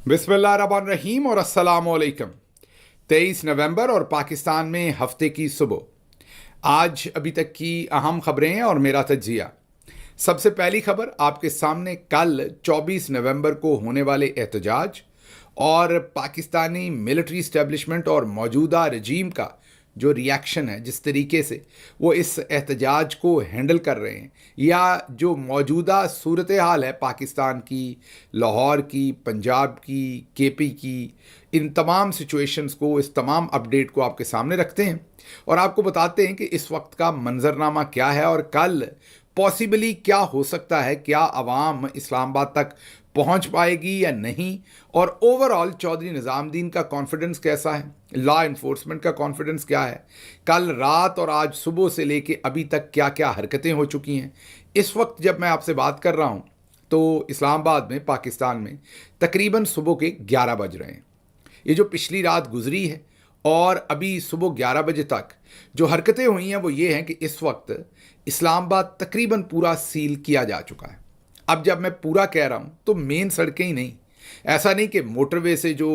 बिस्मिल्लाहिर्रहमानिर्रहीम और अस्सलामुअलैकुम। 23 नवंबर और पाकिस्तान में हफ्ते की सुबह। आज अभी तक की अहम खबरें हैं और मेरा तज्जिया। सबसे पहली खबर आपके सामने कल 24 नवंबर को होने वाले एहतजाज और पाकिस्तानी मिलिट्री इस्टेब्लिशमेंट और मौजूदा रजीम का जो रिएक्शन है, जिस तरीके से वो इस एहतजाज को हैंडल कर रहे हैं, या जो मौजूदा सूरत हाल है पाकिस्तान की, लाहौर की, पंजाब की, केपी की, इन तमाम सिचुएशंस को, इस तमाम अपडेट को आपके सामने रखते हैं और आपको बताते हैं कि इस वक्त का मंजरनामा क्या है और कल पॉसिबली क्या हो सकता है, क्या अवाम इस्लामाबाद तक पहुंच पाएगी या नहीं, और ओवरऑल चौधरी निज़ामुद्दीन का कॉन्फिडेंस कैसा है, लॉ इन्फोर्समेंट का कॉन्फिडेंस क्या है, कल रात और आज सुबह से लेके अभी तक क्या क्या हरकतें हो चुकी हैं। इस वक्त जब मैं आपसे बात कर रहा हूँ तो इस्लामाबाद में, पाकिस्तान में तकरीबन सुबह के 11 बज रहे हैं। ये जो पिछली रात गुजरी है और अभी सुबह 11 बजे तक जो हरकतें हुई हैं वो ये हैं कि इस वक्त इस्लामाबाद तकरीबन पूरा सील किया जा चुका है। अब जब मैं पूरा कह रहा हूँ तो मेन सड़कें ही नहीं, ऐसा नहीं कि मोटरवे से जो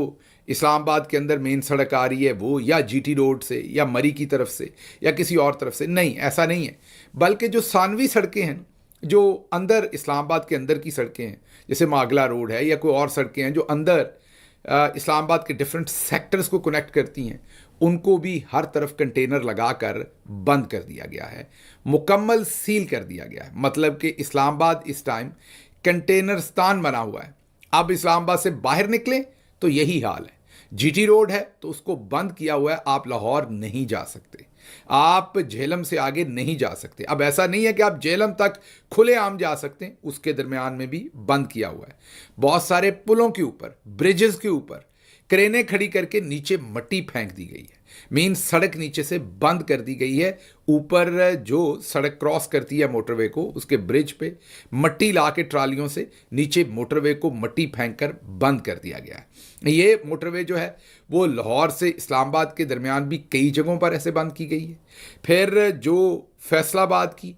इस्लामाबाद के अंदर मेन सड़क आ रही है वो, या जीटी रोड से, या मरी की तरफ से, या किसी और तरफ से, नहीं, ऐसा नहीं है। बल्कि जो सानवी सड़कें हैं, जो अंदर इस्लामाबाद के अंदर की सड़कें हैं, जैसे मागला रोड है या कोई और सड़कें हैं जो अंदर इस्लामाबाद के डिफरेंट सेक्टर्स को कनेक्ट करती हैं, उनको भी हर तरफ कंटेनर लगाकर बंद कर दिया गया है, मुकम्मल सील कर दिया गया है। मतलब कि इस्लामाबाद इस टाइम कंटेनरस्तान बना हुआ है। अब इस्लामाबाद से बाहर निकलें तो यही हाल है। जीटी रोड है तो उसको बंद किया हुआ है, आप लाहौर नहीं जा सकते, आप झेलम से आगे नहीं जा सकते। अब ऐसा नहीं है कि आप झेलम तक खुलेआम जा सकते हैं, उसके दरमियान में भी बंद किया हुआ है। बहुत सारे पुलों के ऊपर, ब्रिजेस के ऊपर क्रेनें खड़ी करके नीचे मट्टी फेंक दी गई है। मेन सड़क नीचे से बंद कर दी गई है। ऊपर जो सड़क क्रॉस करती है मोटरवे को, उसके ब्रिज पे मट्टी ला के ट्रालियों से नीचे मोटरवे को मट्टी फेंक कर बंद कर दिया गया है। ये मोटरवे जो है वो लाहौर से इस्लामाबाद के दरमियान भी कई जगहों पर ऐसे बंद की गई है। फिर जो फैसलाबाद की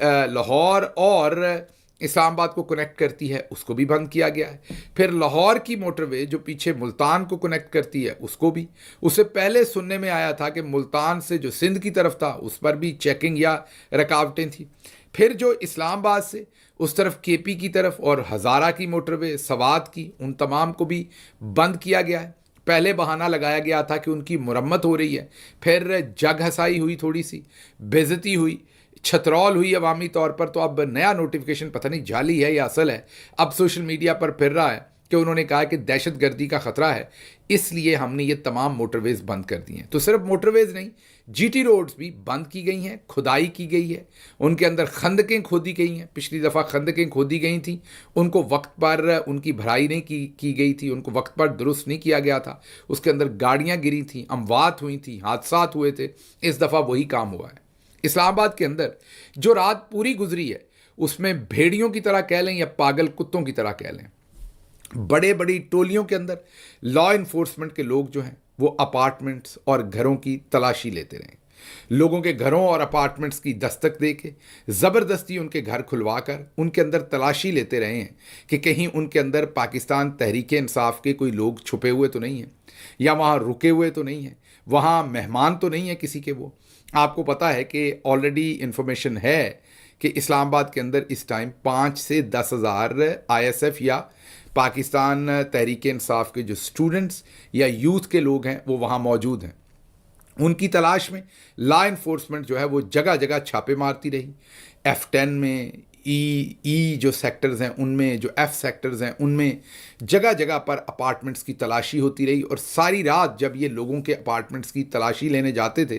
लाहौर और इस्लामाबाद को कनेक्ट करती है उसको भी बंद किया गया है। फिर लाहौर की मोटरवे जो पीछे मुल्तान को कनेक्ट करती है उसको भी, उससे पहले सुनने में आया था कि मुल्तान से जो सिंध की तरफ था उस पर भी चेकिंग या रुकावटें थी। फिर जो इस्लामाबाद से उस तरफ केपी की तरफ और हज़ारा की मोटरवे, सवात की, उन तमाम को भी बंद किया गया है। पहले बहाना लगाया गया था कि उनकी मुरम्मत हो रही है, फिर जग हसाई हुई, थोड़ी सी बेइज्जती हुई, छतरौल हुई अवामी तौर पर। तो अब नया नोटिफिकेशन, पता नहीं जाली है या असल है, अब सोशल मीडिया पर फिर रहा है कि उन्होंने कहा कि दहशत गर्दी का ख़तरा है, इसलिए हमने ये तमाम मोटरवेज़ बंद कर दी हैं। तो सिर्फ मोटरवेज़ नहीं, जीटी रोड्स भी बंद की गई हैं, खुदाई की गई है, उनके अंदर खंदकें खोदी गई हैं। पिछली दफ़ा खंदकें खोदी गई थी, उनको वक्त पर उनकी भराई नहीं की गई थी, उनको वक्त पर दुरुस्त नहीं किया गया था, उसके अंदर गाड़ियाँ गिरी थी, अमवात हुई थी, हादसा हुए थे। इस दफ़ा वही काम हुआ है। इस्लामाबाद के अंदर जो रात पूरी गुजरी है उसमें भेड़ियों की तरह कह लें या पागल कुत्तों की तरह कह लें, बड़े बड़ी टोलियों के अंदर लॉ इन्फोर्समेंट के लोग जो हैं वो अपार्टमेंट्स और घरों की तलाशी लेते रहे। लोगों के घरों और अपार्टमेंट्स की दस्तक दे के ज़बरदस्ती उनके घर खुलवा कर उनके अंदर तलाशी लेते रहे हैं कि कहीं उनके अंदर पाकिस्तान तहरीक इंसाफ के कोई लोग छुपे हुए तो नहीं हैं, या वहाँ रुके हुए तो नहीं हैं, वहाँ मेहमान तो नहीं है किसी के। वो आपको पता है कि ऑलरेडी इन्फॉर्मेशन है कि इस्लामाबाद के अंदर इस टाइम 5 से 10 हज़ार ISF या पाकिस्तान तहरीक इंसाफ के जो स्टूडेंट्स या यूथ के लोग हैं वो वहाँ मौजूद हैं। उनकी तलाश में लॉ इन्फोर्समेंट जो है वो जगह जगह छापे मारती रही। F10 में, ई जो सेक्टर्स हैं उनमें, जो F सेक्टर्स हैं उनमें जगह जगह पर अपार्टमेंट्स की तलाशी होती रही। और सारी रात जब ये लोगों के अपार्टमेंट्स की तलाशी लेने जाते थे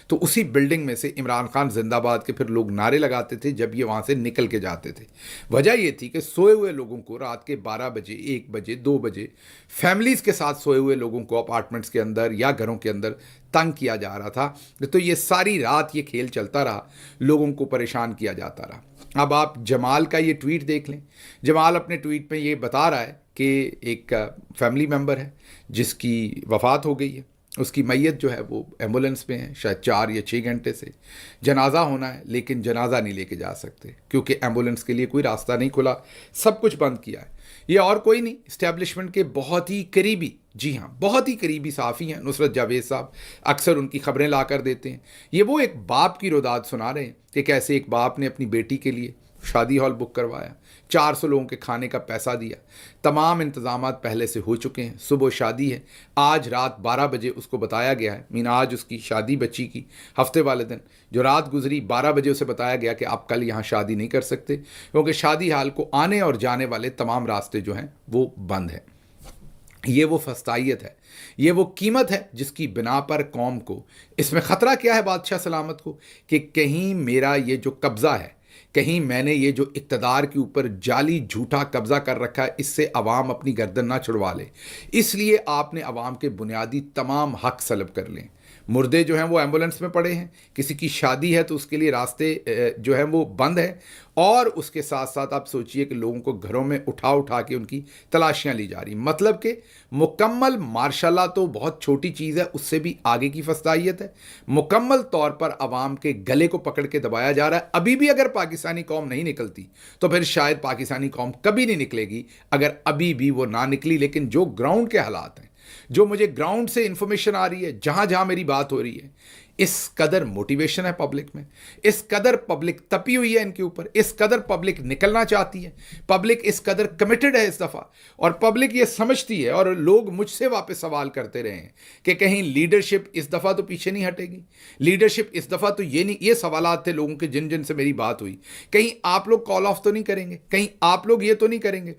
तो उसी बिल्डिंग में से इमरान खान जिंदाबाद के फिर लोग नारे लगाते थे जब ये वहाँ से निकल के जाते थे। वजह ये थी कि सोए हुए लोगों को रात के 12 बजे, 1 बजे, 2 बजे फैमिलीज़ के साथ सोए हुए लोगों को अपार्टमेंट्स के अंदर या घरों के अंदर तंग किया जा रहा था। तो ये सारी रात ये खेल चलता रहा, लोगों को परेशान किया जाता रहा। अब आप जमाल का ये ट्वीट देख लें। जमाल अपने ट्वीट में ये बता रहा है कि एक फैमिली मेम्बर है जिसकी वफ़ात हो गई है, उसकी मैयत जो है वो एम्बुलेंस में है, शायद 4 या 6 घंटे से जनाजा होना है, लेकिन जनाजा नहीं लेके जा सकते क्योंकि एम्बुलेंस के लिए कोई रास्ता नहीं खुला, सब कुछ बंद किया है। ये और कोई नहीं, इस्टेब्लिशमेंट के बहुत ही करीबी, जी हाँ बहुत ही करीबी सहाफ़ी हैं नुसरत जावेद साहब, अक्सर उनकी खबरें ला कर देते हैं। ये वो एक बाप की रोदाद सुना रहे हैं कि कैसे एक बाप ने अपनी बेटी के लिए शादी हॉल बुक करवाया, 400 लोगों के खाने का पैसा दिया, तमाम इंतज़ामात पहले से हो चुके हैं, सुबह शादी है, आज रात 12 बजे उसको बताया गया है, मीन आज उसकी शादी बच्ची की हफ्ते वाले दिन जो रात गुजरी 12 बजे उसे बताया गया कि आप कल यहाँ शादी नहीं कर सकते, क्योंकि शादी हाल को आने और जाने वाले तमाम रास्ते जो हैं वो बंद हैं। ये वो फस्तायत है, ये वो कीमत है जिसकी बिना पर कौम को, इसमें ख़तरा क्या है बादशाह सलामत को, कि कहीं मेरा ये जो कब्ज़ा है, कहीं मैंने ये जो इक़्तिदार के ऊपर जाली झूठा कब्ज़ा कर रखा है, इससे अवाम अपनी गर्दन ना छुड़वा ले। इसलिए आपने अवाम के बुनियादी तमाम हक़ सलब कर लें। मुर्दे जो हैं वो एम्बुलेंस में पड़े हैं, किसी की शादी है तो उसके लिए रास्ते जो हैं वो बंद है, और उसके साथ साथ आप सोचिए कि लोगों को घरों में उठा उठा के उनकी तलाशियां ली जा रही। मतलब कि मुकम्मल मार्शल तो बहुत छोटी चीज़ है, उससे भी आगे की फस्तायत है। मुकम्मल तौर पर आवाम के गले को पकड़ के दबाया जा रहा है। अभी भी अगर पाकिस्तानी कौम नहीं निकलती तो फिर शायद पाकिस्तानी कौम कभी नहीं निकलेगी, अगर अभी भी वो ना निकली। लेकिन जो ग्राउंड के हालात हैं, जो मुझे ग्राउंड से इंफॉर्मेशन आ रही है, जहां जहां मेरी बात हो रही है, इस कदर मोटिवेशन है पब्लिक में, इस कदर पब्लिक तपी हुई है इनके ऊपर, इस कदर पब्लिक निकलना चाहती है, पब्लिक इस कदर कमिटेड है इस दफ़ा, और पब्लिक ये समझती है। और लोग मुझसे वापस सवाल करते रहे हैं कि कहीं लीडरशिप इस दफ़ा तो पीछे नहीं हटेगी, लीडरशिप इस दफ़ा तो ये नहीं, ये सवालात थे लोगों के जिन जिन से मेरी बात हुई, कहीं आप लोग कॉल ऑफ तो नहीं करेंगे, कहीं आप लोग ये तो नहीं करेंगे।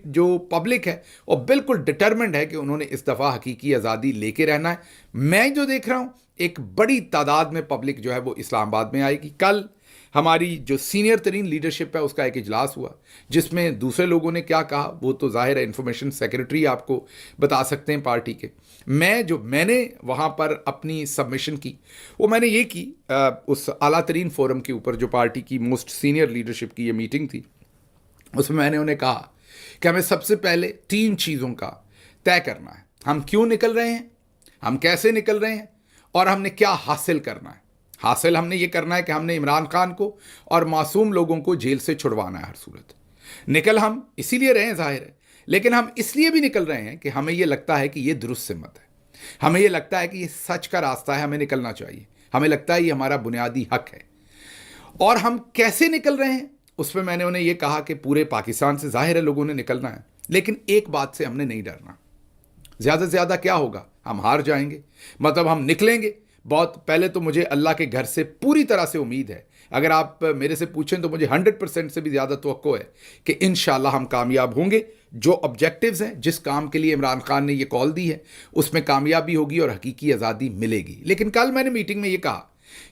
जो पब्लिक है वो बिल्कुल डिटर्मिन्ड है कि उन्होंने इस दफ़ा हकीकी आज़ादी लेके रहना है। मैं जो देख रहा हूँ, एक बड़ी तादाद में पब्लिक जो है वो इस्लामाबाद में आएगी। कल हमारी जो सीनियर तरीन लीडरशिप है उसका एक इजलास हुआ, जिसमें दूसरे लोगों ने क्या कहा वो तो जाहिर है इंफॉर्मेशन सेक्रेटरी आपको बता सकते हैं पार्टी के। मैंने वहाँ पर अपनी सबमिशन की, वो मैंने ये की उस आला तरीन फोरम के ऊपर जो पार्टी की मोस्ट सीनियर लीडरशिप की ये मीटिंग थी, उसमें मैंने उन्हें कहा कि हमें सबसे पहले 3 चीज़ों का तय करना है। हम क्यों निकल रहे हैं, हम कैसे निकल रहे हैं, और हमने क्या हासिल करना है। हासिल हमने ये करना है कि हमने इमरान खान को और मासूम लोगों को जेल से छुड़वाना है हर सूरत। निकल हम इसीलिए रहे हैं ज़ाहिर है, लेकिन हम इसलिए भी निकल रहे हैं कि हमें ये लगता है कि ये दुरुस्त सिमत है, हमें ये लगता है कि ये सच का रास्ता है, हमें निकलना चाहिए, हमें लगता है ये हमारा बुनियादी हक है। और हम कैसे निकल रहे हैं उस पर मैंने उन्हें ये कहा कि पूरे पाकिस्तान से ज़ाहिर है लोगों ने निकलना है, लेकिन एक बात से हमने नहीं डरना। ज़्यादा से ज़्यादा क्या होगा, हम हार जाएंगे, मतलब हम निकलेंगे। बहुत पहले तो मुझे अल्लाह के घर से पूरी तरह से उम्मीद है, अगर आप मेरे से पूछें तो मुझे 100% से भी ज़्यादा तवक्को है कि इंशाअल्लाह हम कामयाब होंगे। जो ऑब्जेक्टिव्स हैं, जिस काम के लिए इमरान खान ने ये कॉल दी है, उसमें कामयाबी होगी और हकीकी आज़ादी मिलेगी। लेकिन कल मैंने मीटिंग में ये कहा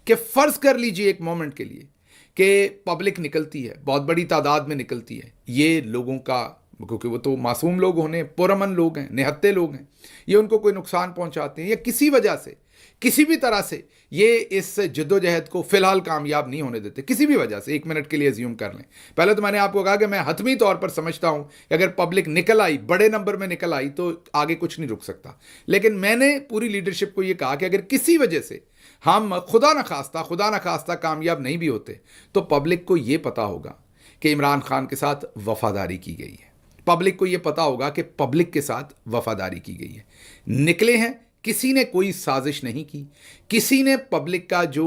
कि फ़र्ज़ कर लीजिए एक मोमेंट के लिए कि पब्लिक निकलती है, बहुत बड़ी तादाद में निकलती है, ये लोगों का, क्योंकि वो तो मासूम लोग होने, पुरअमन लोग हैं, निहत्ते लोग हैं, ये उनको कोई नुकसान पहुंचाते हैं या किसी वजह से, किसी भी तरह से ये इस जद्दोजहद को फ़िलहाल कामयाब नहीं होने देते, किसी भी वजह से। 1 मिनट के लिए अज्यूम कर लें। पहले तो मैंने आपको कहा कि मैं हतमी तौर पर समझता हूं कि अगर पब्लिक निकल आई, बड़े नंबर में निकल आई, तो आगे कुछ नहीं रुक सकता। लेकिन मैंने पूरी लीडरशिप को ये कहा कि अगर किसी वजह से हम खुदा न खास्ता कामयाब नहीं भी होते, तो पब्लिक को ये पता होगा कि इमरान खान के साथ वफादारी की गई है, पब्लिक को ये पता होगा कि पब्लिक के साथ वफादारी की गई है। निकले हैं, किसी ने कोई साजिश नहीं की, किसी ने पब्लिक का जो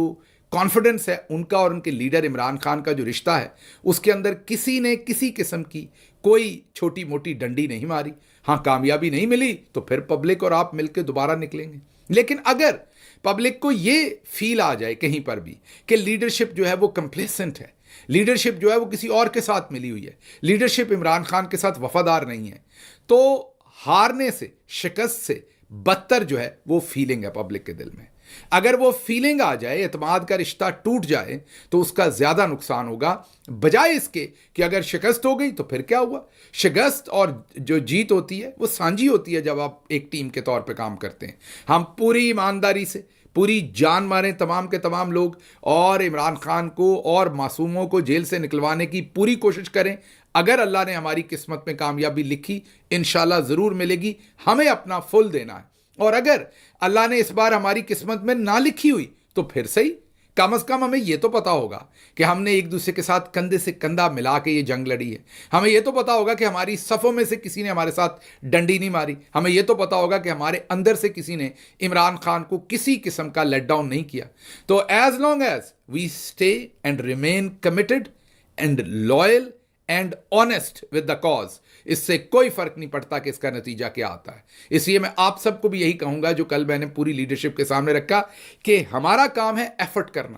कॉन्फिडेंस है उनका और उनके लीडर इमरान खान का जो रिश्ता है, उसके अंदर किसी ने किसी किस्म की कोई छोटी मोटी डंडी नहीं मारी। हाँ, कामयाबी नहीं मिली तो फिर पब्लिक और आप मिलकर दोबारा निकलेंगे। लेकिन अगर पब्लिक को ये फील आ जाए कहीं पर भी कि लीडरशिप जो है वो कंप्लेसेंट है, लीडरशिप जो है वो किसी और के साथ मिली हुई है, लीडरशिप इमरान खान के साथ वफादार नहीं है, तो हारने से, शिकस्त से बदतर जो है वो फीलिंग है पब्लिक के दिल में। अगर वो फीलिंग आ जाए, एतमाद का रिश्ता टूट जाए, तो उसका ज़्यादा नुकसान होगा, बजाय इसके कि अगर शिकस्त हो गई तो फिर क्या हुआ। शिकस्त और जो जीत होती है वो सांझी होती है जब आप एक टीम के तौर पे काम करते हैं। हम पूरी ईमानदारी से पूरी जान मारें तमाम के तमाम लोग, और इमरान खान को और मासूमों को जेल से निकलवाने की पूरी कोशिश करें। अगर अल्लाह ने हमारी किस्मत में कामयाबी लिखी, इंशाल्लाह ज़रूर मिलेगी, हमें अपना फुल देना है। और अगर अल्लाह ने इस बार हमारी किस्मत में ना लिखी हुई तो फिर सही, کم از کم ہمیں یہ تو پتا ہوگا کہ ہم نے ایک دوسرے کے ساتھ کندھے سے کندھا ملا کے یہ جنگ لڑی ہے. ہمیں یہ تو پتا ہوگا کہ ہماری صفوں میں سے کسی نے ہمارے ساتھ ڈنڈی نہیں ماری. ہمیں یہ تو پتا ہوگا کہ ہمارے اندر سے کسی نے عمران خان کو کسی قسم کا لیٹ ڈاؤن نہیں کیا. تو as long as we stay and remain committed and loyal and honest with the cause, اس سے کوئی فرق نہیں پڑتا کہ اس کا نتیجہ کیا آتا ہے. اس لیے میں آپ سب کو بھی یہی کہوں گا جو کل میں نے پوری لیڈرشپ کے سامنے رکھا کہ ہمارا کام ہے ایفرٹ کرنا.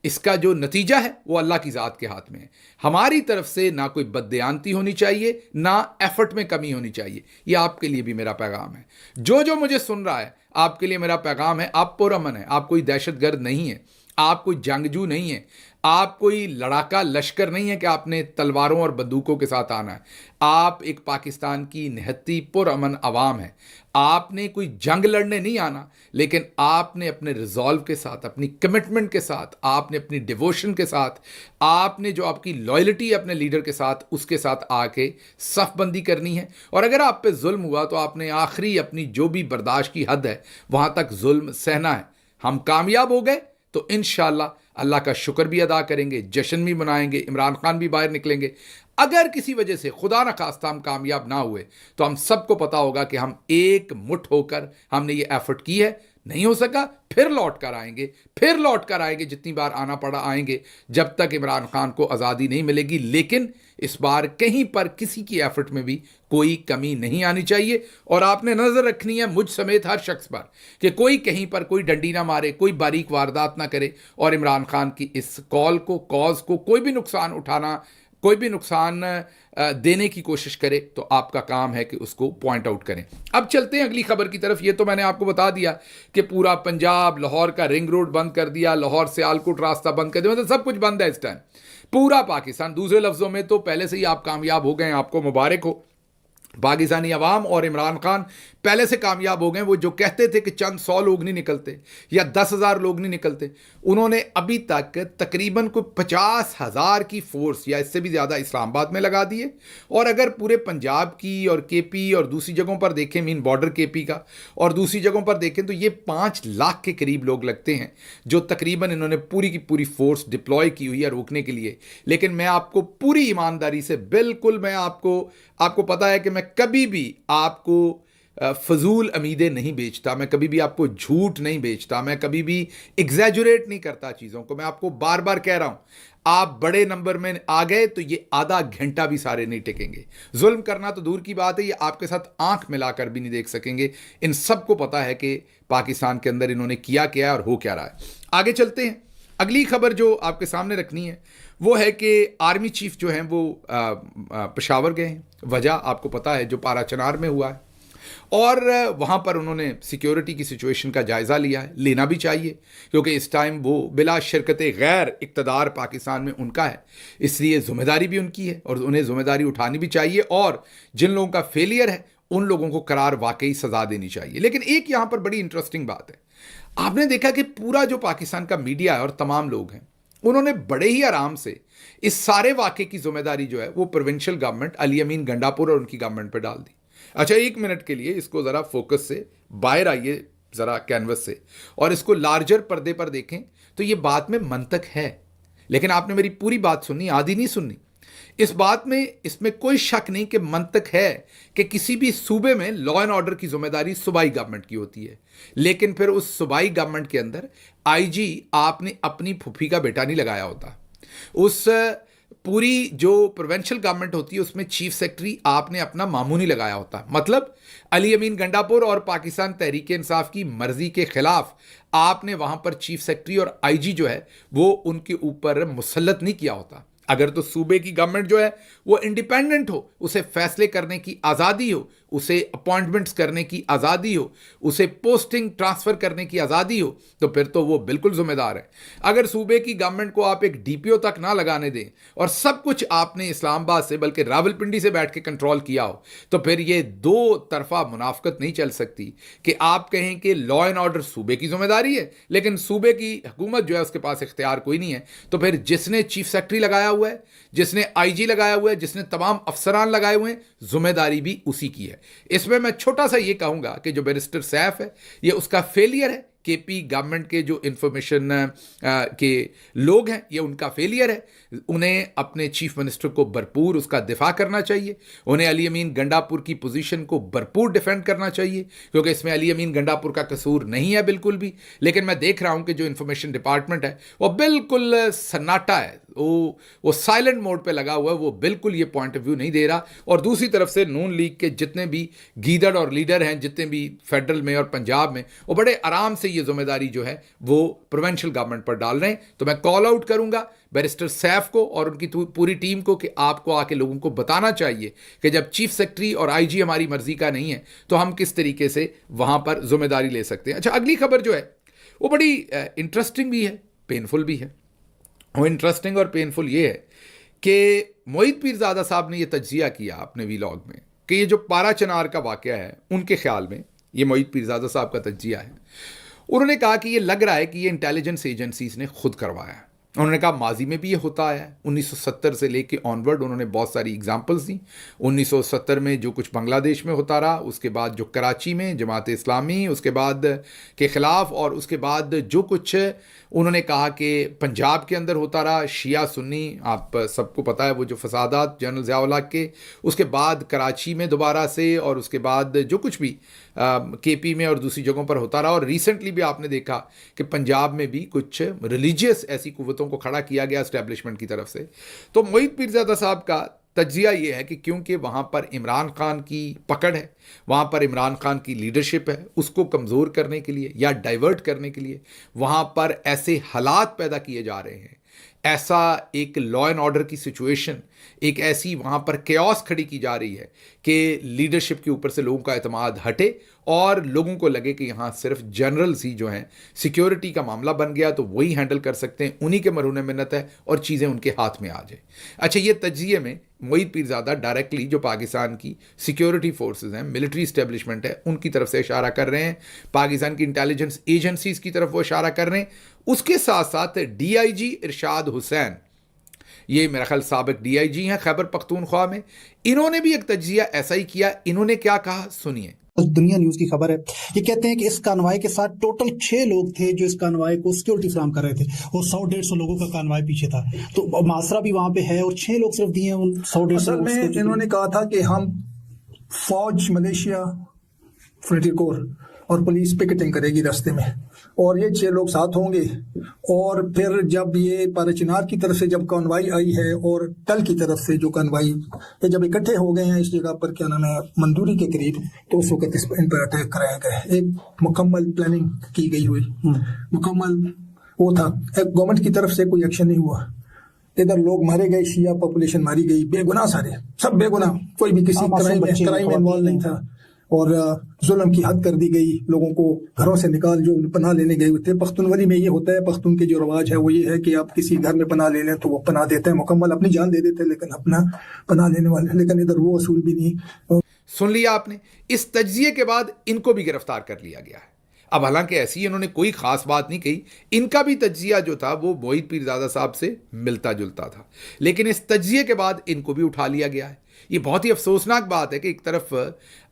اس کا جو نتیجہ ہے وہ اللہ کی ذات کے ہاتھ میں ہے. ہماری طرف سے نہ کوئی بددیانتی ہونی چاہیے, نہ ایفرٹ میں کمی ہونی چاہیے. یہ آپ کے لیے بھی میرا پیغام ہے. جو مجھے سن رہا ہے, آپ کے لیے میرا پیغام ہے, آپ پرامن ہیں, آپ کوئی دہشت گرد نہیں ہیں, آپ کوئی جنگجو نہیں ہیں, آپ کوئی لڑاکا لشکر نہیں ہے کہ آپ نے تلواروں اور بندوقوں کے ساتھ آنا ہے. آپ ایک پاکستان کی نہتی پرامن عوام ہے. آپ نے کوئی جنگ لڑنے نہیں آنا, لیکن آپ نے اپنے ریزالو کے ساتھ, اپنی کمٹمنٹ کے ساتھ, آپ نے اپنی ڈیووشن کے ساتھ, آپ نے جو آپ کی لائلٹی اپنے لیڈر کے ساتھ, اس کے ساتھ آ کے صف بندی کرنی ہے. اور اگر آپ پہ ظلم ہوا تو آپ نے آخری اپنی جو بھی برداشت کی حد ہے وہاں تک ظلم سہنا ہے. ہم کامیاب ہو گئے تو انشاءاللہ اللہ کا شکر بھی ادا کریں گے, جشن بھی منائیں گے, عمران خان بھی باہر نکلیں گے. اگر کسی وجہ سے خدا نہ خواستہ ہم کامیاب نہ ہوئے تو ہم سب کو پتا ہوگا کہ ہم ایک مٹھ ہو کر ہم نے یہ ایفرٹ کی ہے. نہیں ہو سکا پھر لوٹ کر آئیں گے, جتنی بار آنا پڑا آئیں گے, جب تک عمران خان کو آزادی نہیں ملے گی. لیکن اس بار کہیں پر کسی کی ایفرٹ میں بھی کوئی کمی نہیں آنی چاہیے. اور آپ نے نظر رکھنی ہے مجھ سمیت ہر شخص پر کہ کوئی کہیں پر کوئی ڈنڈی نہ مارے, کوئی باریک واردات نہ کرے, اور عمران خان کی اس کاز کو کوئی بھی نقصان دینے کی کوشش کرے تو آپ کا کام ہے کہ اس کو پوائنٹ آؤٹ کریں. اب چلتے ہیں اگلی خبر کی طرف. یہ تو میں نے آپ کو بتا دیا کہ پورا پنجاب, لاہور کا رنگ روڈ بند کر دیا, لاہور سے سیالکوٹ راستہ بند کر دیا, مطلب سب کچھ بند ہے اس ٹائم, پورا پاکستان. دوسرے لفظوں میں تو پہلے سے ہی آپ کامیاب ہو گئے ہیں, آپ کو مبارک ہو. پاکستانی عوام اور عمران خان پہلے سے کامیاب ہو گئے. وہ جو کہتے تھے کہ چند 100 لوگ نہیں نکلتے یا 10,000 لوگ نہیں نکلتے, انہوں نے ابھی تک تقریباً کوئی 50,000 کی فورس یا اس سے بھی زیادہ اسلام آباد میں لگا دیے. اور اگر پورے پنجاب کی اور کے پی اور دوسری جگہوں پر دیکھیں, مین بارڈر کے پی کا, اور دوسری جگہوں پر دیکھیں تو یہ 5 لاکھ کے قریب لوگ لگتے ہیں جو تقریباً انہوں نے پوری کی پوری فورس ڈپلوائے کی ہوئی ہے روکنے کے لیے. لیکن میں آپ کو پوری ایمانداری سے, بالکل میں آپ کو پتا ہے کہ میں کبھی بھی آپ کو فضول امیدیں نہیں بیچتا, میں کبھی بھی آپ کو جھوٹ نہیں بیچتا, میں کبھی بھی ایگزیجوریٹ نہیں کرتا چیزوں کو. میں آپ کو بار بار کہہ رہا ہوں, آپ بڑے نمبر میں آ گئے تو یہ آدھا گھنٹہ بھی سارے نہیں ٹکیں گے. ظلم کرنا تو دور کی بات ہے, یہ آپ کے ساتھ آنکھ ملا کر بھی نہیں دیکھ سکیں گے. ان سب کو پتا ہے کہ پاکستان کے اندر انہوں نے کیا ہے اور ہو کیا رہا ہے. آگے چلتے ہیں. اگلی خبر جو آپ کے سامنے رکھنی ہے وہ ہے کہ آرمی چیف جو ہیں وہ پشاور گئے ہیں. وجہ آپ کو پتا ہے, جو پارا چنار میں ہوا ہے, اور وہاں پر انہوں نے سیکیورٹی کی سچویشن کا جائزہ لیا ہے. لینا بھی چاہیے کیونکہ اس ٹائم وہ بلا شرکت غیر اقتدار پاکستان میں ان کا ہے, اس لیے ذمہ داری بھی ان کی ہے اور انہیں ذمہ داری اٹھانی بھی چاہیے. اور جن لوگوں کا فیلئر ہے ان لوگوں کو قرار واقعی سزا دینی چاہیے. لیکن ایک یہاں پر بڑی انٹرسٹنگ بات ہے, آپ نے دیکھا کہ پورا جو پاکستان کا میڈیا ہے اور تمام لوگ ہیں, انہوں نے بڑے ہی آرام سے اس سارے واقعے کی ذمہ داری جو ہے وہ پروونشل گورنمنٹ علی امین گنڈاپور اور ان کی گورنمنٹ پہ ڈال دی. اچھا, 1 منٹ کے لیے اس کو ذرا فوکس سے باہر آئیے, ذرا کینوس سے, اور اس کو لارجر پردے پر دیکھیں تو یہ بات میں منطق ہے. لیکن آپ نے میری پوری بات سننی, آدھی نہیں سننی. اس بات میں, اس میں کوئی شک نہیں کہ منطق ہے کہ کسی بھی صوبے میں لا اینڈ آرڈر کی ذمہ داری صوبائی گورنمنٹ کی ہوتی ہے. لیکن پھر اس صوبائی گورنمنٹ کے اندر آئی جی آپ نے اپنی پھوپھی کا بیٹا نہیں لگایا ہوتا. اس پوری جو پروونشل گورنمنٹ ہوتی ہے اس میں چیف سیکرٹری آپ نے اپنا ماموں نہیں لگایا ہوتا. مطلب علی امین گنڈاپور اور پاکستان تحریک انصاف کی مرضی کے خلاف آپ نے وہاں پر چیف سیکرٹری اور آئی جی جو ہے وہ ان کے اوپر مسلط نہیں کیا ہوتا. اگر تو صوبے کی گورنمنٹ جو ہے وہ انڈیپینڈنٹ ہو, اسے فیصلے کرنے کی آزادی ہو, اسے اپوائنٹمنٹس کرنے کی آزادی ہو, اسے پوسٹنگ ٹرانسفر کرنے کی آزادی ہو, تو پھر تو وہ بالکل ذمہ دار ہے. اگر صوبے کی گورنمنٹ کو آپ ایک ڈی پی او تک نہ لگانے دیں اور سب کچھ آپ نے اسلام آباد سے بلکہ راولپنڈی سے بیٹھ کے کنٹرول کیا ہو, تو پھر یہ 2 طرفہ منافقت نہیں چل سکتی کہ آپ کہیں کہ لا اینڈ آرڈر صوبے کی ذمہ داری ہے لیکن صوبے کی حکومت جو ہے اس کے پاس اختیار کوئی نہیں ہے. تو پھر جس نے چیف سیکرٹری لگایا ہوا ہے, جس نے آئی جی لگایا ہوا ہے, جس نے تمام افسران لگائے ہوئے ہیں, ذمہ داری بھی اسی کی ہے. اس میں چھوٹا سا یہ کہوں گا کہ جو بیرسٹر سیف ہے یہ اس کا فیلئر ہے, KP गवर्नमेंट के जो इंफॉर्मेशन के लोग हैं, ये उनका फेलियर है। उन्हें अपने चीफ मिनिस्टर को भरपूर उसका दिफा करना चाहिए, उन्हें अली अमीन गंडापुर की पोजीशन को भरपूर डिफेंड करना चाहिए, क्योंकि इसमें अली अमीन गंडापुर का कसूर नहीं है बिल्कुल भी। लेकिन मैं देख रहा हूं कि जो इंफॉर्मेशन डिपार्टमेंट है वो बिल्कुल सन्नाटा है, वो साइलेंट मोड पे लगा हुआ है, वो बिल्कुल ये पॉइंट ऑफ व्यू नहीं दे रहा। और दूसरी तरफ से नून लीग के जितने भी गीदड़ और लीडर हैं, जितने भी फेडरल में और पंजाब में, वो बड़े आराम से ये जिम्मेदारी जो है वो प्रोविंशियल गवर्नमेंट पर डाल रहे हैं। तो मैं कॉल आउट करूंगा बैरिस्टर सैफ को और उनकी पूरी टीम को कि आपको आके लोगों को बताना चाहिए कि जब चीफ सेक्रेटरी और IG हमारी मर्जी का नहीं है तो हम किस तरीके से वहां पर जिम्मेदारी ले सकते हैं। अच्छा, अगली खबर जो है वो बड़ी इंटरेस्टिंग भी है, पेनफुल भी है। वो इंटरेस्टिंग और पेनफुल ये है कि मोहित पीरजादा साहब ने ये तज्जिया किया अपने वीलॉग में कि ये जो पारा चनार का वाक़या है, उनके ख्याल में ये मोहित पीरजादा साहब का तज्जिया है। उन्होंने कहा कि ये लग रहा है कि ये इंटेलिजेंस एजेंसीज ने खुद करवाया है। उन्होंने कहा माजी में भी ये होता आया है, 1970 से लेके ऑनवर्ड उन्होंने बहुत सारी एग्जांपल्स दी। 1970 में जो कुछ बांग्लादेश में होता रहा, उसके बाद जो कराची में जमात इस्लामी उसके बाद के ख़िलाफ़, और उसके बाद जो कुछ उन्होंने कहा कि पंजाब के अंदर होता रहा, शिया सुन्नी, आप सबको पता है वो जो फसादात जनरल ज़िया-उल हक के, उसके बाद कराची में दोबारा से, और उसके बाद जो कुछ भी KP में और दूसरी जगहों पर होता रहा। और रिसेंटली भी आपने देखा कि पंजाब में भी कुछ रिलीजियस ऐसी कुव्वतों को खड़ा किया गया एस्टेब्लिशमेंट की तरफ से। तो मोहित पीरजादा साहब का तज्जिया ये है कि क्योंकि वहाँ पर इमरान खान की पकड़ है, वहाँ पर इमरान खान की लीडरशिप है, उसको कमज़ोर करने के लिए या डाइवर्ट करने के लिए वहाँ पर ऐसे हालात पैदा किए जा रहे हैं, ऐसा एक लॉ एंड ऑर्डर की सिचुएशन, एक ऐसी वहाँ पर केओस खड़ी की जा रही है कि लीडरशिप के ऊपर से लोगों का एतमाद हटे और लोगों को लगे कि यहाँ सिर्फ जनरल्स ही जो हैं, सिक्योरिटी का मामला बन गया तो वही हैंडल कर सकते हैं, उन्हीं के मरूने मिन्नत है और चीज़ें उनके हाथ में आ जाए। अच्छा, ये तज्जिए में मोहित पीरजादा डायरेक्टली जो पाकिस्तान की सिक्योरिटी फोर्सेस हैं, मिलिट्री इस्टेब्लिशमेंट है, उनकी तरफ से इशारा कर रहे हैं, पाकिस्तान की इंटेलिजेंस एजेंसीज की तरफ वो इशारा कर रहे हैं। उसके साथ साथ DIG इरशाद हुसैन, ये मेरा ख्याल साबिक DIG हैं खैबर पख्तूनख्वा में, इन्होंने भी एक तज्जिया ऐसा ही किया। इन्होंने क्या कहा, सुनिए। दुनिया न्यूज की खबर है। ये कहते हैं कि इस कानवाई के साथ टोटल 6 लोग थे जो इस कानवाई को सिक्योरिटी फराहम कर रहे थे, और 100-150 लोगों का कानवाई पीछे था। तो मासरा भी वहां पे है और 6 लोग सिर्फ दिए उन 100-150 असल में इन्होंने कहा था कि हम फौज, मलेशिया, फ्रंटियर कोर और पुलिस पिकेटिंग करेगी रास्ते में, और ये 6 लोग साथ होंगे। और फिर जब ये पाराचिनार की तरफ से जब कॉन्वाई आई है और टल की तरफ से जो कॉन्वाई, ये जब इकट्ठे हो गए हैं इस जगह पर, क्या नाम है, मंदूरी के करीब, तो उस वक्त इन पर अटैक कराया गया। एक मुकम्मल प्लानिंग की गई हुई, मुकम्मल वो था। गवर्नमेंट की तरफ से कोई एक्शन नहीं हुआ। इधर लोग मारे गए, शिया पॉपुलेशन मारी गई, बेगुनाह, सारे सब बेगुनाह, कोई भी किसी क्राइम में इन्वॉल्व नहीं था। और जुल्म की हद कर दी गई, लोगों को घरों से निकाल जो पनाह लेने गए थे। पख्तूनवली में ये होता है, पख्तून के जो रवाज है वो ये है कि आप किसी घर में पनाह ले लें तो वो पनाह देते हैं, मुकम्मल अपनी जान दे देते हैं, लेकिन अपना पनाह लेने वाले, लेकिन इधर वो असूल भी नहीं। सुन लिया आपने। इस तज्जिए के बाद इनको भी गिरफ्तार कर लिया गया है। अब हालांकि ऐसी इन्होंने कोई खास बात नहीं कही, इनका भी तज्जिया जो था वो मोहित पीरजादा साहब से मिलता जुलता था, लेकिन इस तज्जिए के बाद इनको भी उठा लिया गया है। ये बहुत ही अफसोसनाक बात है कि एक तरफ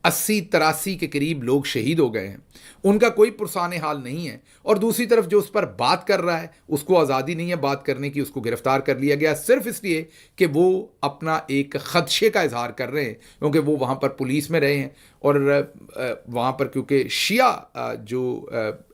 80-83 के करीब लोग शहीद हो गए हैं, उनका कोई पुरसाने हाल नहीं है, और दूसरी तरफ जो उस पर बात कर रहा है उसको आज़ादी नहीं है बात करने की, उसको गिरफ्तार कर लिया गया सिर्फ इसलिए कि वो अपना एक खदशे का इजहार कर रहे हैं, क्योंकि वो वहाँ पर पुलिस में रहे हैं और वहाँ पर क्योंकि शिया जो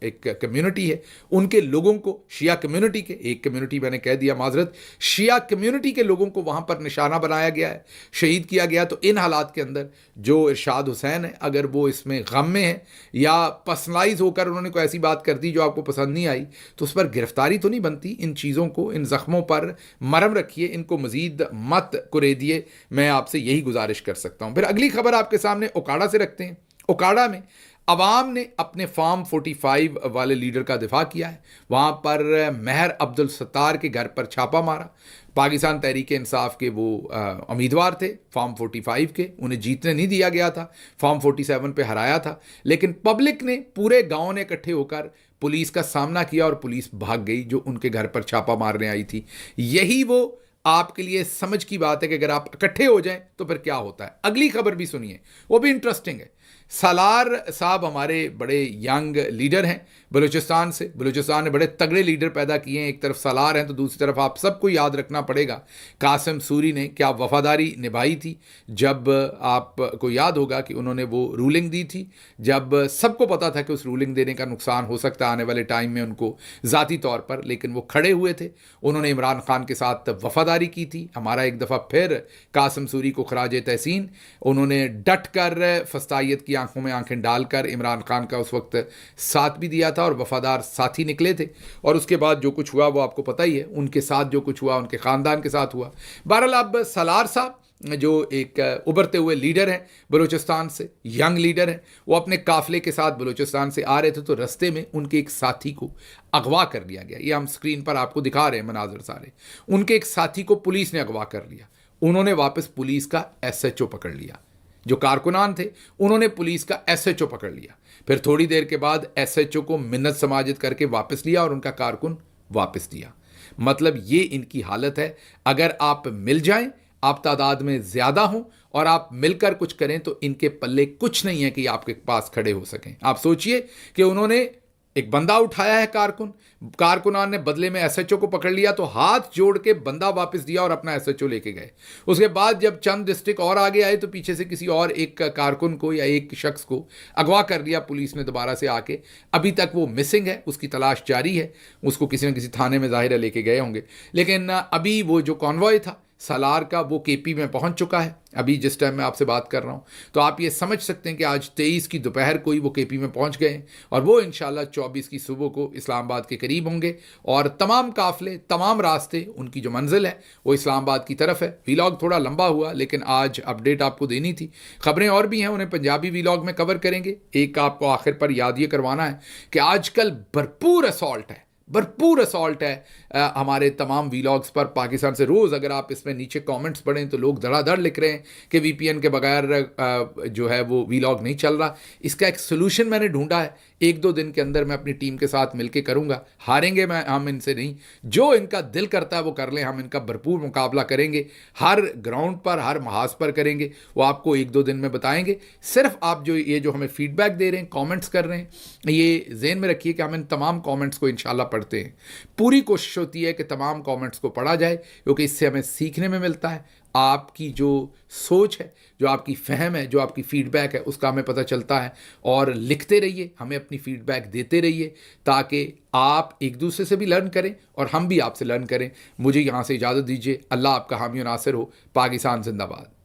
एक कम्युनिटी है उनके लोगों को, शिया कम्युनिटी के, एक कम्युनिटी मैंने कह दिया माजरत, शिया कम्युनिटी के लोगों को वहाँ पर निशाना बनाया गया है, शहीद किया गया। तो इन हालात के अंदर जो इरशाद हुसैन है, अगर वो इसमें गम में है या पर्सनलाइज होकर उन्होंने कोई ऐसी बात कर दी जो आपको पसंद नहीं आई, तो उस पर गिरफ्तारी तो नहीं बनती। इन चीज़ों को, इन ज़ख्मों पर मरहम रखिए, इनको मज़ीद मत कुरेदिए, मैं आपसे यही गुजारिश कर सकता हूँ। फिर अगली खबर आपके सामने ओकाड़ा से रखते हैं। ओकाड़ा में अवाम ने अपने फार्म 45 वाले लीडर का दिफा किया है। वहाँ पर महर अब्दुल सत्तार के घर पर छापा मारा। पाकिस्तान तहरीक इंसाफ के वो उम्मीदवार थे फार्म 45 के, उन्हें जीतने नहीं दिया गया था, फार्म 47 पे हराया था, लेकिन पब्लिक ने, पूरे गांव ने इकट्ठे होकर पुलिस का सामना किया और पुलिस भाग गई जो उनके घर पर छापा मारने आई थी। यही वो आपके लिए समझ की बात है कि अगर आप इकट्ठे हो जाएं तो फिर क्या होता है। अगली खबर भी सुनिए, वो भी इंटरेस्टिंग है। سالار صاحب ہمارے بڑے ینگ لیڈر ہیں بلوچستان سے. بلوچستان نے بڑے تگڑے لیڈر پیدا کیے ہیں. ایک طرف سالار ہیں تو دوسری طرف آپ سب کو یاد رکھنا پڑے گا قاسم سوری نے کیا وفاداری نبھائی تھی. جب آپ کو یاد ہوگا کہ انہوں نے وہ رولنگ دی تھی جب سب کو پتا تھا کہ اس رولنگ دینے کا نقصان ہو سکتا ہے آنے والے ٹائم میں ان کو ذاتی طور پر, لیکن وہ کھڑے ہوئے تھے. انہوں نے عمران خان کے ساتھ وفاداری کی تھی. ہمارا ایک دفعہ پھر قاسم سوری کو خراج تحسین. انہوں نے ڈٹ کر فسطائیت کی آنکھوں میں آنکھیں ڈال کر عمران خان کا اس وقت ساتھ بھی دیا تھا اور وفادار ساتھی نکلے تھے. اور اس کے بعد جو کچھ ہوا وہ آپ کو پتہ ہی ہے. ان کے ساتھ جو کچھ ہوا ان کے خاندان کے ساتھ ہوا. بہرحال اب سالار صاحب جو ایک ابھرتے ہوئے لیڈر ہیں بلوچستان سے, ینگ لیڈر ہیں, وہ اپنے قافلے کے ساتھ بلوچستان سے آ رہے تھے تو رستے میں ان کے ایک ساتھی کو اغوا کر لیا گیا. یہ ہم سکرین پر آپ کو دکھا رہے ہیں مناظر سارے. ان کے ایک ساتھی کو پولیس نے اغوا کر لیا. انہوں نے واپس پولیس کا ایس ایچ او پکڑ لیا. جو کارکنان تھے انہوں نے پولیس کا ایس ایچ او پکڑ لیا. پھر تھوڑی دیر کے بعد ایس ایچ او کو منت سماجت کر کے واپس لیا اور ان کا کارکن واپس دیا. مطلب یہ ان کی حالت ہے. اگر آپ مل جائیں, آپ تعداد میں زیادہ ہوں اور آپ مل کر کچھ کریں تو ان کے پلے کچھ نہیں ہے کہ آپ کے پاس کھڑے ہو سکیں. آپ سوچئے کہ انہوں نے ایک بندہ اٹھایا ہے کارکنان نے بدلے میں ایس ایچ او کو پکڑ لیا تو ہاتھ جوڑ کے بندہ واپس دیا اور اپنا ایس ایچ او لے کے گئے. اس کے بعد جب چند ڈسٹرکٹ اور آگے آئے تو پیچھے سے کسی اور ایک کارکن کو یا ایک شخص کو اغوا کر لیا پولیس نے دوبارہ سے آ کے. ابھی تک وہ مسنگ ہے, اس کی تلاش جاری ہے. اس کو کسی نہ کسی تھانے میں ظاہر ہے لے کے گئے ہوں گے. لیکن ابھی وہ جو کانوائے تھا سالار کا وہ کے پی میں پہنچ چکا ہے ابھی جس ٹائم میں آپ سے بات کر رہا ہوں. تو آپ یہ سمجھ سکتے ہیں کہ آج 23 کی دوپہر کو ہی وہ کے پی میں پہنچ گئے ہیں اور وہ انشاءاللہ 24 کی صبح کو اسلام آباد کے قریب ہوں گے. اور تمام قافلے, تمام راستے, ان کی جو منزل ہے وہ اسلام آباد کی طرف ہے. ویلاگ تھوڑا لمبا ہوا لیکن آج اپڈیٹ آپ کو دینی تھی. خبریں اور بھی ہیں, انہیں پنجابی ویلاگ میں کور کریں گے. ایک آپ کو آخر پر یاد یہ کروانا ہے کہ آج کل بھرپور اسالٹ ہے ہمارے تمام ویلاگز پر پاکستان سے. روز اگر آپ اس میں نیچے کامنٹس پڑھیں تو لوگ دھڑا دھڑ لکھ رہے ہیں کہ وی پی این کے بغیر جو ہے وہ ویلاگ نہیں چل رہا. اس کا ایک سلوشن میں نے ڈھونڈا ہے. 1-2 دن کے اندر میں اپنی ٹیم کے ساتھ مل کے کروں گا. ہاریں گے ہم ان سے نہیں. جو ان کا دل کرتا ہے وہ کر لیں. ہم ان کا بھرپور مقابلہ کریں گے, ہر گراؤنڈ پر, ہر محاذ پر کریں گے. وہ آپ کو 1-2 دن میں بتائیں گے. صرف آپ جو ہمیں فیڈ بیک دے رہے ہیں, کامنٹس کر رہے ہیں, یہ ذہن میں رکھیے کہ ہم ان تمام کامنٹس کو انشاءاللہ پڑھتے ہیں. پوری کوشش ہوتی ہے کہ تمام کامنٹس کو پڑھا جائے کیونکہ اس سے ہمیں سیکھنے میں ملتا ہے. آپ کی جو سوچ ہے, جو آپ کی فہم ہے, جو آپ کی فیڈ بیک ہے, اس کا ہمیں پتہ چلتا ہے. اور لکھتے رہیے, ہمیں اپنی فیڈ بیک دیتے رہیے تاکہ آپ ایک دوسرے سے بھی لرن کریں اور ہم بھی آپ سے لرن کریں. مجھے یہاں سے اجازت دیجیے. اللہ آپ کا حامی و ناصر ہو. پاکستان زندہ باد.